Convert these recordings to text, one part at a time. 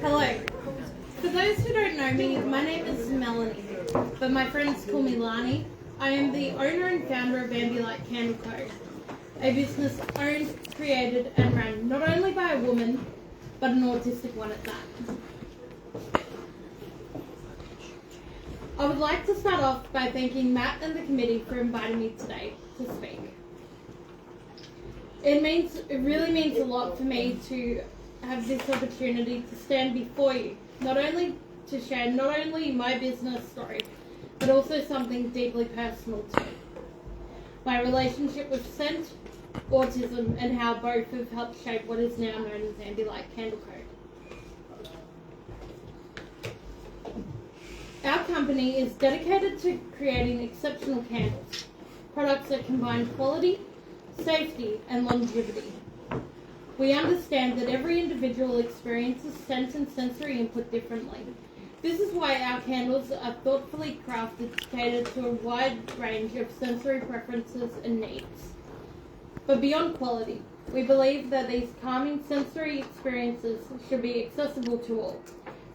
Hello. For those who don't know me, my name is Melanie, but my friends call me Lani. I am the owner and founder of Ambilite Candle Co, a business owned, created and run not only by a woman, but an autistic one at that. I would like to start off by thanking Matt and the committee for inviting me today to speak. It really means a lot for me to have this opportunity to stand before you, not only to share not only my business story, but also something deeply personal too. My relationship with scent, autism, and how both have helped shape what is now known as Ambilite Candle Co. Our company is dedicated to creating exceptional candles, products that combine quality, safety, and longevity. We understand that every individual experiences scent and sensory input differently. This is why our candles are thoughtfully crafted to cater to a wide range of sensory preferences and needs. But beyond quality, we believe that these calming sensory experiences should be accessible to all.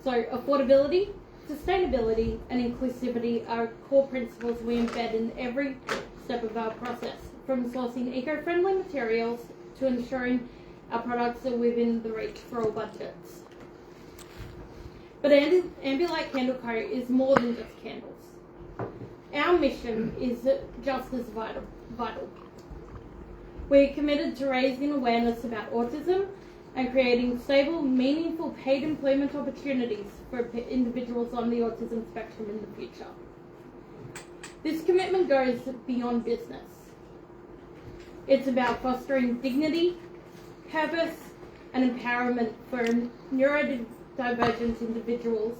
So affordability, sustainability, and inclusivity are core principles we embed in every step of our process, from sourcing eco-friendly materials to ensuring our products are within the reach for all budgets. But Ambilite Candle Co is more than just candles. Our mission is just as vital. We're committed to raising awareness about autism and creating stable, meaningful paid employment opportunities for individuals on the autism spectrum in the future. This commitment goes beyond business. It's about fostering dignity, purpose, and empowerment for neurodivergent individuals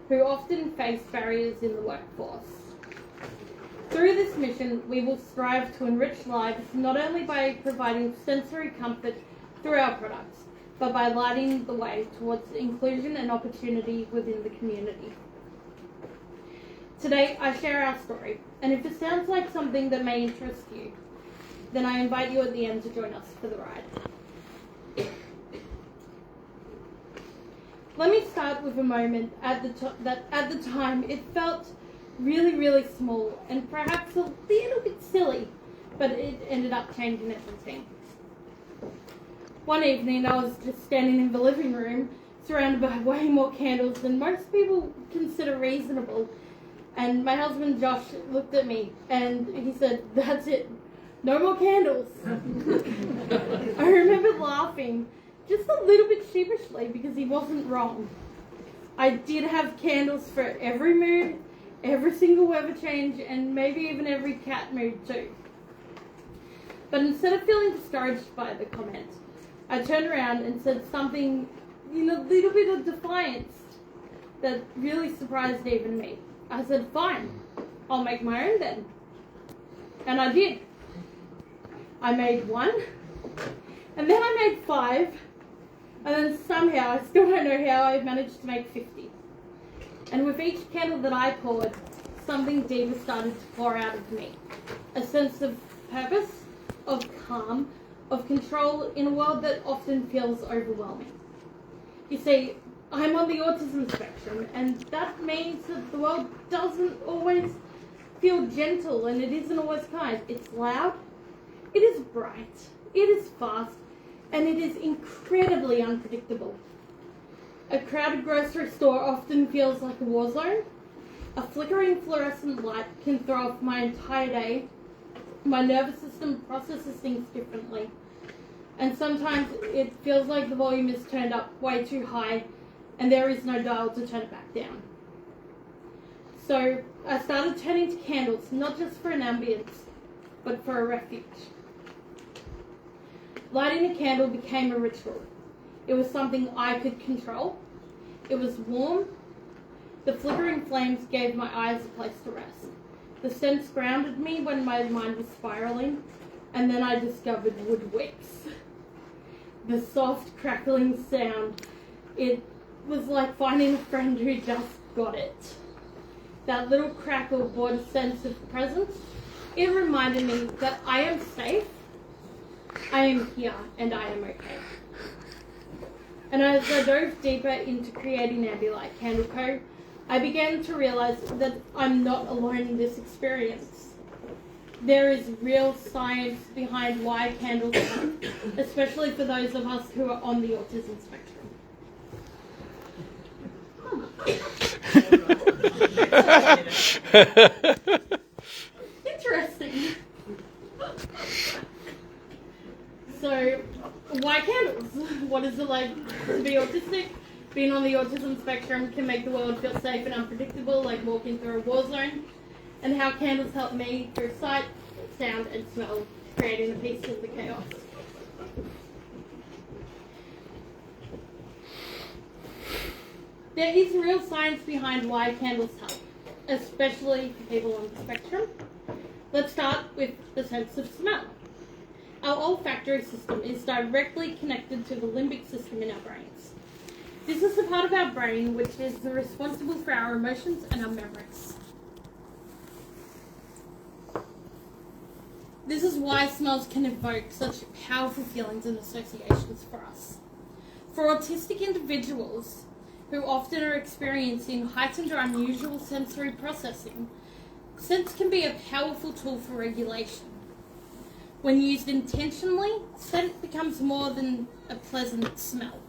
who often face barriers in the workforce. Through this mission, we will strive to enrich lives not only by providing sensory comfort through our products, but by lighting the way towards inclusion and opportunity within the community. Today, I share our story, and if it sounds like something that may interest you, then I invite you at the end to join us for the ride. Let me start with a moment that at the time it felt really, really small and perhaps a little bit silly, but it ended up changing everything. One evening I was just standing in the living room surrounded by way more candles than most people consider reasonable, and my husband Josh looked at me and he said, "That's it. No more candles." I remember laughing, just a little bit sheepishly, because he wasn't wrong. I did have candles for every mood, every single weather change, and maybe even every cat mood too. But instead of feeling discouraged by the comment, I turned around and said something in a little bit of defiance that really surprised even me. I said, "Fine, I'll make my own then." And I did. I made one, and then I made 5, and then somehow, I still don't know how, I managed to make 50. And with each candle that I poured, something deeper started to pour out of me. A sense of purpose, of calm, of control in a world that often feels overwhelming. You see, I'm on the autism spectrum, and that means that the world doesn't always feel gentle, and it isn't always kind. It's loud, it is bright, it is fast, and it is incredibly unpredictable. A crowded grocery store often feels like a war zone. A flickering fluorescent light can throw off my entire day. My nervous system processes things differently. And sometimes it feels like the volume is turned up way too high and there is no dial to turn it back down. So I started turning to candles, not just for an ambience, but for a refuge. Lighting a candle became a ritual. It was something I could control. It was warm. The flickering flames gave my eyes a place to rest. The scents grounded me when my mind was spiraling, and then I discovered wood wicks. The soft crackling sound, it was like finding a friend who just got it. That little crackle brought a sense of presence. It reminded me that I am safe, I am here, and I am okay. And as I dove deeper into creating Ambilite Candle Co, I began to realize that I'm not alone in this experience. There is real science behind why candles help, especially for those of us who are on the autism spectrum. Interesting. So, why candles? What is it like to be autistic? Being on the autism spectrum can make the world feel safe and unpredictable, like walking through a war zone. And how candles help me through sight, sound, and smell, creating a piece of the chaos. There is real science behind why candles help, especially for people on the spectrum. Let's start with the sense of smell. Our olfactory system is directly connected to the limbic system in our brains. This is the part of our brain which is responsible for our emotions and our memories. This is why smells can evoke such powerful feelings and associations for us. For autistic individuals who often are experiencing heightened or unusual sensory processing, scent can be a powerful tool for regulation. When used intentionally, scent becomes more than a pleasant smell.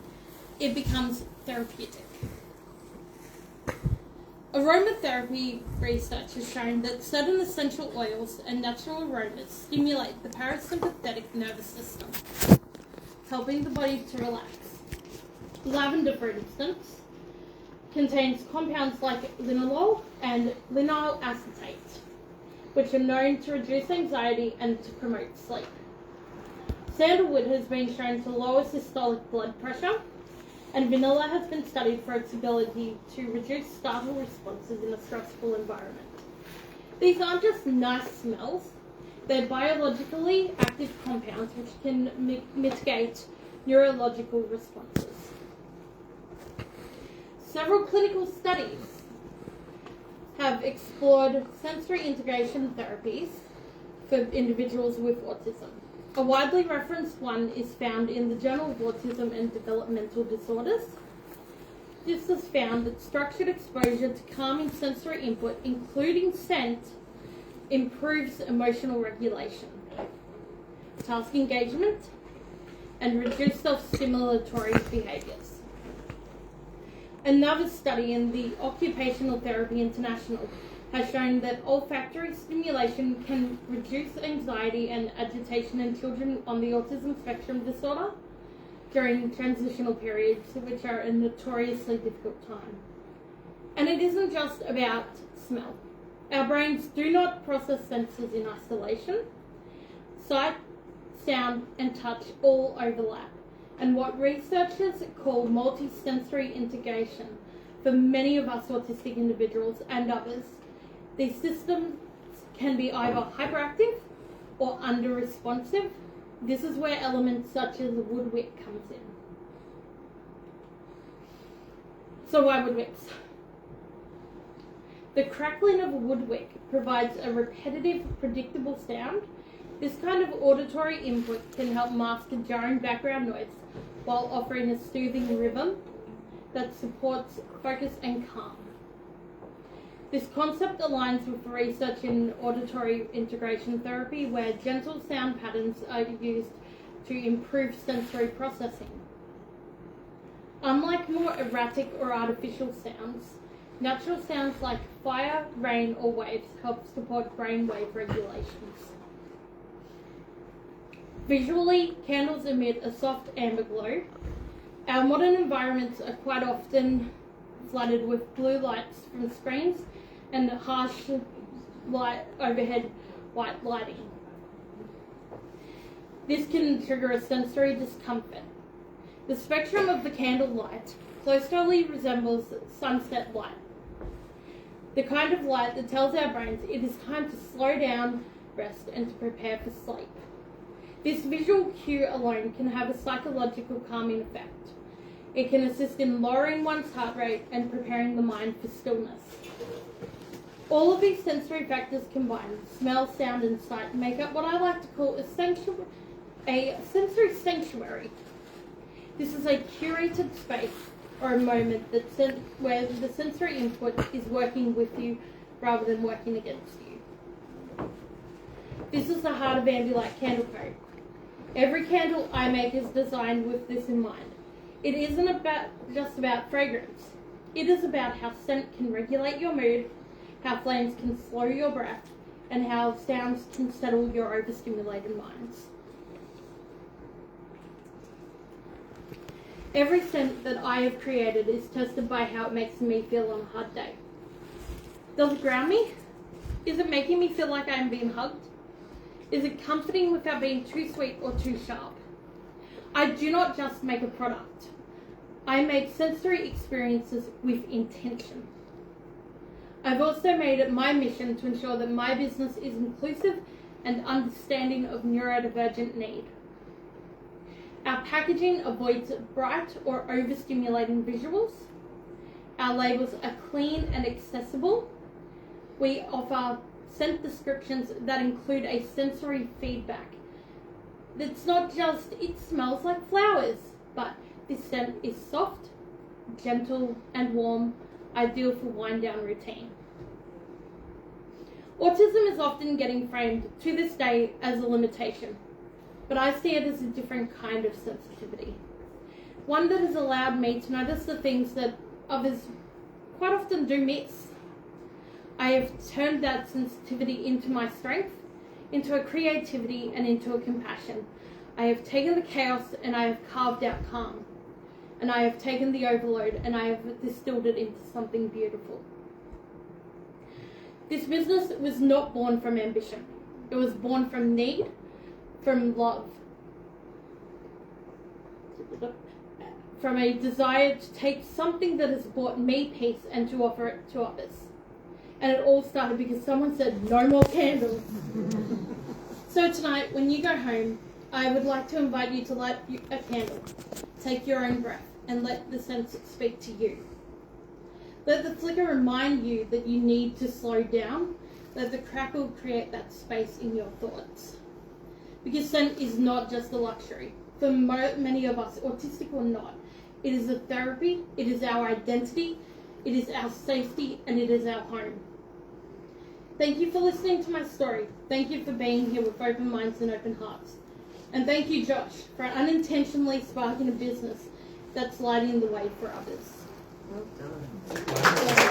It becomes therapeutic. Aromatherapy research has shown that certain essential oils and natural aromas stimulate the parasympathetic nervous system, helping the body to relax. Lavender, for instance, contains compounds like linalool and linyl acetate, which are known to reduce anxiety and to promote sleep. Sandalwood has been shown to lower systolic blood pressure, and vanilla has been studied for its ability to reduce startle responses in a stressful environment. These aren't just nice smells, they're biologically active compounds which can mitigate neurological responses. Several clinical studies have explored sensory integration therapies for individuals with autism. A widely referenced one is found in the Journal of Autism and Developmental Disorders. This has found that structured exposure to calming sensory input, including scent, improves emotional regulation, task engagement, and reduced self-stimulatory behaviours. Another study in the Occupational Therapy International has shown that olfactory stimulation can reduce anxiety and agitation in children on the autism spectrum disorder during transitional periods, which are a notoriously difficult time. And it isn't just about smell. Our brains do not process senses in isolation. Sight, sound, and touch all overlap. And what researchers call multi-sensory integration for many of us autistic individuals and others, these systems can be either hyperactive or under-responsive. This is where elements such as wood wick comes in. So why wood wicks? The crackling of a wood wick provides a repetitive, predictable sound. This kind of auditory input can help mask a jarring background noise while offering a soothing rhythm that supports focus and calm. This concept aligns with research in auditory integration therapy, where gentle sound patterns are used to improve sensory processing. Unlike more erratic or artificial sounds, natural sounds like fire, rain, or waves help support brainwave regulations. Visually, candles emit a soft amber glow. Our modern environments are quite often flooded with blue lights from screens and harsh light overhead white lighting. This can trigger a sensory discomfort. The spectrum of the candle light closely resembles sunset light, the kind of light that tells our brains it is time to slow down, rest, and to prepare for sleep. This visual cue alone can have a psychological calming effect. It can assist in lowering one's heart rate and preparing the mind for stillness. All of these sensory factors combined, smell, sound, and sight, make up what I like to call a sensory sanctuary. This is a curated space or a moment where the sensory input is working with you rather than working against you. This is the heart of Ambilite Candle Co. Every candle I make is designed with this in mind. It isn't just about fragrance. It is about how scent can regulate your mood, how flames can slow your breath, and how sounds can settle your overstimulated minds. Every scent that I have created is tested by how it makes me feel on a hard day. Does it ground me? Is it making me feel like I am being hugged? Is it comforting without being too sweet or too sharp? I do not just make a product. I make sensory experiences with intention. I've also made it my mission to ensure that my business is inclusive and understanding of neurodivergent need. Our packaging avoids bright or overstimulating visuals. Our labels are clean and accessible. We offer scent descriptions that include a sensory feedback. It's not just, it smells like flowers, but this scent is soft, gentle, and warm, ideal for wind-down routine. Autism is often getting framed to this day as a limitation, but I see it as a different kind of sensitivity. One that has allowed me to notice the things that others quite often do miss. I have turned that sensitivity into my strength, into a creativity, and into a compassion. I have taken the chaos and I have carved out calm. And I have taken the overload and I have distilled it into something beautiful. This business was not born from ambition. It was born from need, from love, from a desire to take something that has brought me peace and to offer it to others. And it all started because someone said, no more candles. So tonight, when you go home, I would like to invite you to light a candle. Take your own breath and let the scent speak to you. Let the flicker remind you that you need to slow down. Let the crackle create that space in your thoughts. Because scent is not just a luxury. For many of us, autistic or not, it is a therapy, it is our identity, it is our safety, and it is our home. Thank you for listening to my story. Thank you for being here with open minds and open hearts. And thank you, Josh, for unintentionally sparking a business that's lighting the way for others. Well done.